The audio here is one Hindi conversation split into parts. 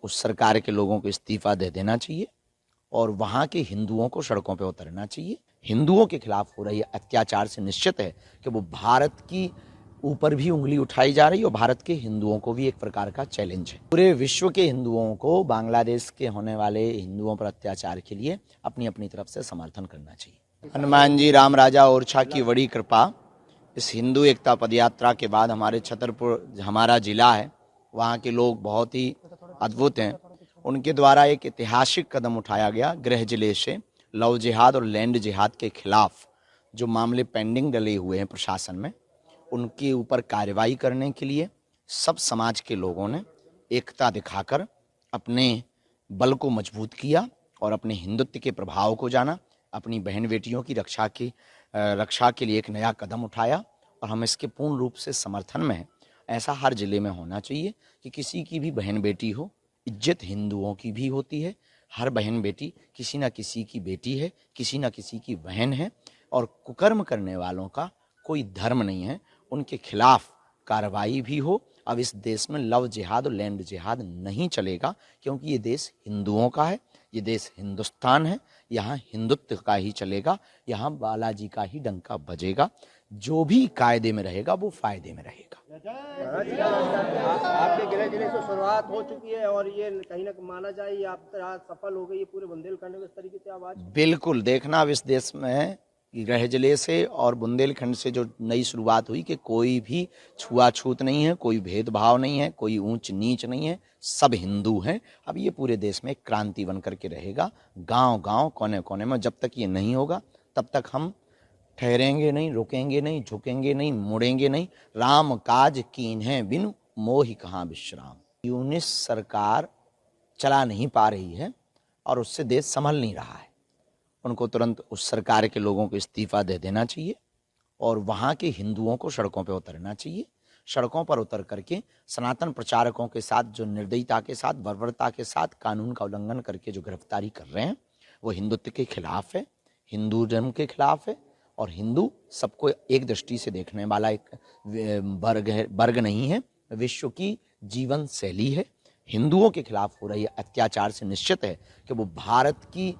उस सरकार के लोगों को इस्तीफा दे देना चाहिए और वहाँ के हिंदुओं को सड़कों पे उतरना चाहिए। हिंदुओं के खिलाफ हो रही अत्याचार से निश्चित है कि वो भारत की ऊपर भी उंगली उठाई जा रही है और भारत के हिंदुओं को भी एक प्रकार का चैलेंज है। पूरे विश्व के हिंदुओं को बांग्लादेश के होने वाले हिंदुओं पर अत्याचार के लिए अपनी अपनी तरफ से समर्थन करना चाहिए। हनुमान जी राम राजा ओरछा की बड़ी कृपा, इस हिंदू एकता पदयात्रा के बाद हमारे छतरपुर हमारा जिला है, वहाँ के लोग बहुत ही अद्भुत हैं। उनके द्वारा एक ऐतिहासिक कदम उठाया गया। गृह जिले से लव जिहाद और लैंड जिहाद के खिलाफ जो मामले पेंडिंग डले हुए हैं प्रशासन में, उनके ऊपर कार्रवाई करने के लिए सब समाज के लोगों ने एकता दिखाकर अपने बल को मजबूत किया और अपने हिंदुत्व के प्रभाव को जाना, अपनी बहन बेटियों की रक्षा के लिए एक नया कदम उठाया और हम इसके पूर्ण रूप से समर्थन में हैं। ऐसा हर जिले में होना चाहिए कि किसी की भी बहन बेटी हो, इज्जत हिंदुओं की भी होती है। हर बहन बेटी किसी न किसी की बेटी है, किसी न किसी की बहन है और कुकर्म करने वालों का कोई धर्म नहीं है। उनके खिलाफ कार्रवाई भी हो। अब इस देश में लव जिहाद और लैंड जिहाद नहीं चलेगा, क्योंकि ये देश हिंदुओं का है, ये देश हिंदुस्तान है। यहाँ हिंदुत्व का ही चलेगा, यहाँ बालाजी का ही डंका बजेगा। जो भी कायदे में रहेगा वो फायदे में रहेगा। आपके गृह जिले से शुरुआत हो चुकी है और ये कहीं ना माना जाए ये आप सफल हो गई है पूरे बुंदेलखंड में इस तरीके से आवाज। बिल्कुल, देखना अब इस देश में गृह जिले से और बुंदेलखंड से जो नई शुरुआत हुई कि कोई भी छुआछूत नहीं है, कोई भेदभाव नहीं है, कोई ऊंच नीच नहीं है, सब हिंदू हैं। अब ये पूरे देश में क्रांति बन करके रहेगा, गांव गांव कोने कोने में। जब तक ये नहीं होगा तब तक हम ठहरेंगे नहीं, रुकेंगे नहीं, झुकेंगे नहीं, मुड़ेंगे नहीं। राम काज कीन्हे बिनु मोहि कहाँ विश्राम। यूनिस सरकार चला नहीं पा रही है और उससे देश संभल नहीं रहा है। उनको तुरंत उस सरकार के लोगों को इस्तीफा दे देना चाहिए और वहाँ के हिंदुओं को सड़कों पे उतरना चाहिए। सड़कों पर उतर करके सनातन प्रचारकों के साथ जो निर्दयता के साथ, बर्बरता के साथ कानून का उल्लंघन करके जो गिरफ्तारी कर रहे हैं, वो हिंदुत्व के खिलाफ है, हिंदू धर्म के खिलाफ है। और हिंदू सबको एक दृष्टि से देखने वाला एक वर्ग नहीं है, विश्व की जीवन शैली है। हिंदुओं के खिलाफ हो रही अत्याचार से निश्चित है कि वो भारत की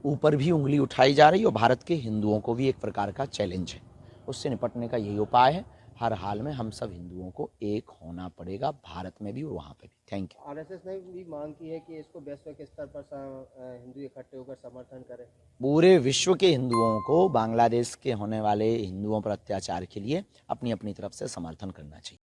ऊपर भी उंगली उठाई जा रही है और भारत के हिंदुओं को भी एक प्रकार का चैलेंज है। उससे निपटने का यही उपाय है। हर हाल में हम सब हिंदुओं को एक होना पड़ेगा, भारत में भी और वहाँ पे भी। Thank you. आरएसएस ने भी मांग की है कि इसको वैश्विक स्तर पर हिंदू इकट्ठे होकर समर्थन करें। पूरे विश्व के हिंदुओं को बांग्लादेश के होने वाले हिंदुओं पर अत्याचार के लिए अपनी अपनी तरफ से समर्थन करना चाहिए।